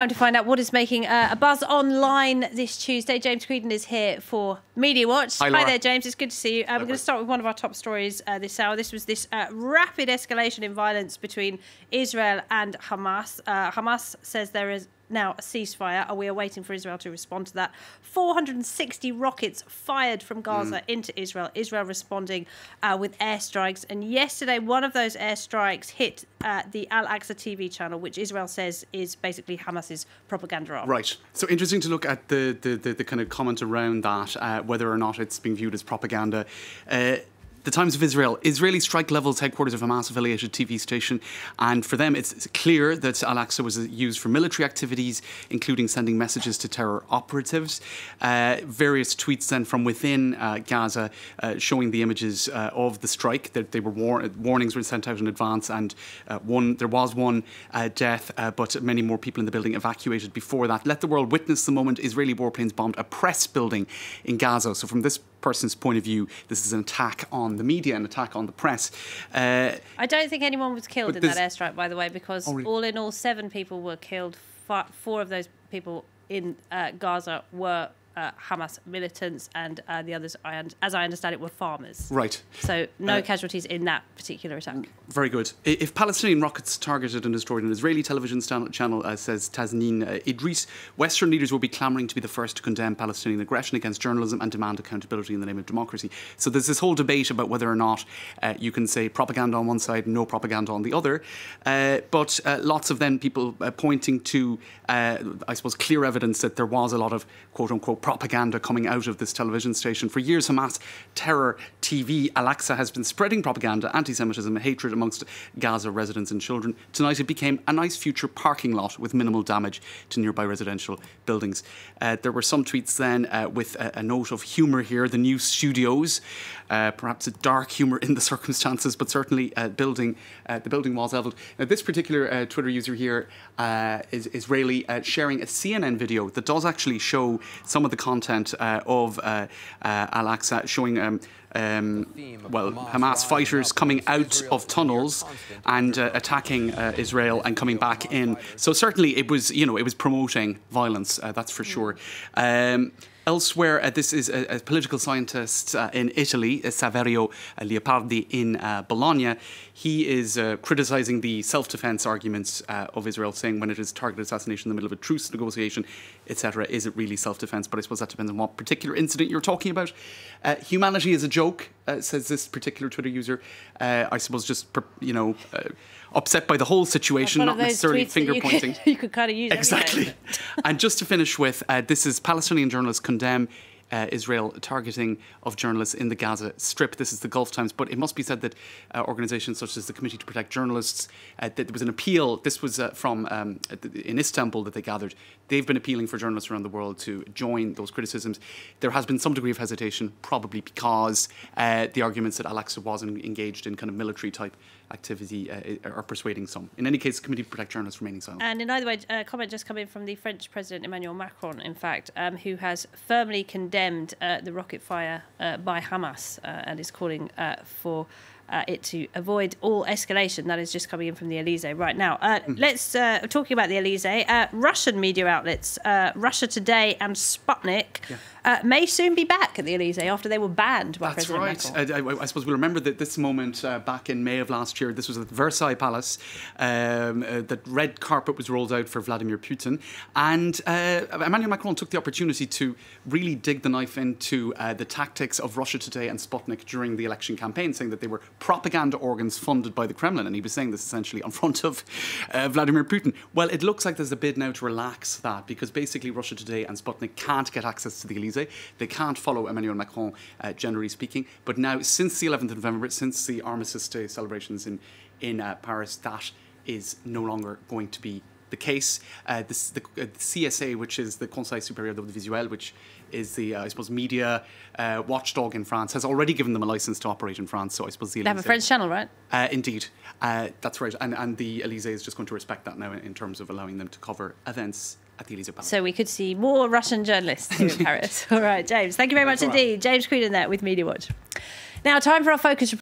Time to find out what is making a buzz online this Tuesday. James Creedon is here for Media Watch. Hi there, James. It's good to see you. We're going to start with one of our top stories this hour. This was this rapid escalation in violence between Israel and Hamas. Hamas says there is now a ceasefire, and we are waiting for Israel to respond to that. 460 rockets fired from Gaza into Israel. Israel responding with airstrikes. And yesterday, one of those airstrikes hit the Aqsa TV channel, which Israel says is basically Hamas's propaganda arm. Right. So interesting to look at the kind of comment around that, whether or not it's being viewed as propaganda. The Times of Israel, Israeli strike levels headquarters of Hamas-affiliated TV station, and for them it's clear that Al-Aqsa was used for military activities, including sending messages to terror operatives. Various tweets then from within Gaza showing the images of the strike. That they were warnings were sent out in advance, and there was one death, but many more people in the building evacuated before that. Let the world witness the moment Israeli warplanes bombed a press building in Gaza. So from this person's point of view, this is an attack on the media, an attack on the press. I don't think anyone was killed in that airstrike, by the way, because all in all, 7 people were killed. 4 of those people in Gaza were Hamas militants, and the others, as I understand it, were farmers. Right. So no casualties in that particular attack. Very good. If Palestinian rockets targeted and destroyed an Israeli television channel, says Tasneem Idris, Western leaders will be clamouring to be the first to condemn Palestinian aggression against journalism and demand accountability in the name of democracy. So there's this whole debate about whether or not you can say propaganda on one side, no propaganda on the other. But lots of then people pointing to, I suppose, clear evidence that there was a lot of quote-unquote propaganda coming out of this television station. For years, Hamas terror TV Al-Aqsa has been spreading propaganda, anti-Semitism and hatred amongst Gaza residents and children. Tonight it became a nice future parking lot with minimal damage to nearby residential buildings. There were some tweets then with a note of humour here. The new studios, perhaps a dark humour in the circumstances, but certainly the building was levelled. Now, this particular Twitter user here is Israeli, sharing a CNN video that does actually show some of the content of Al-Aqsa, showing Hamas fighters coming out of tunnels and attacking Israel and coming back in. So certainly it was, it was promoting violence, that's for sure. Elsewhere, this is a political scientist in Italy, Saverio Leopardi in Bologna. He is criticising the self-defence arguments of Israel, saying when it is targeted assassination in the middle of a truce negotiation, etc., is it really self-defence? But I suppose that depends on what particular incident you're talking about. Humanity is a joke, says this particular Twitter user. I suppose just, upset by the whole situation, not necessarily finger-pointing. You could kind of use exactly. And just to finish with, this is Palestinian journalists condemn Israel targeting of journalists in the Gaza Strip. This is the Gulf Times, but it must be said that organisations such as the Committee to Protect Journalists, that there was an appeal. This was from in Istanbul that they gathered. They've been appealing for journalists around the world to join those criticisms. There has been some degree of hesitation, probably because the arguments that Al-Aqsa was engaged in kind of military type activity are persuading some. In any case, the Committee to Protect Journalists remaining silent. And in either way, a comment just come in from the French President Emmanuel Macron, in fact, who has firmly condemned the rocket fire by Hamas and is calling for it to avoid all escalation. That is just coming in from the Elysee right now. Let's talking about the Elysee. Russian media outlets, Russia Today and Sputnik, may soon be back at the Elysee after they were banned by President Macron. That's right. I suppose we'll remember that this moment back in May of last year. This was at Versailles Palace. The red carpet was rolled out for Vladimir Putin, and Emmanuel Macron took the opportunity to really dig the knife into the tactics of Russia Today and Sputnik during the election campaign, saying that they were propaganda organs funded by the Kremlin, and he was saying this essentially in front of Vladimir Putin. Well, it looks like there's a bid now to relax that, because basically Russia Today and Sputnik can't get access to the Elysee. They can't follow Emmanuel Macron, generally speaking. But now, since the 11th of November, since the Armistice Day celebrations in Paris, that is no longer going to be the case. The CSA, which is the Conseil Supérieur de l'Audiovisuel, which is the, I suppose, media watchdog in France, has already given them a license to operate in France. So I suppose the Elysee... They have a French channel, right? Indeed. That's right. And the Elysee is just going to respect that now in terms of allowing them to cover events at the Elysee Palace. So we could see more Russian journalists here in Paris. All right, James. Thank you very much indeed. James Creedon there with Media Watch. Now, time for our focus report.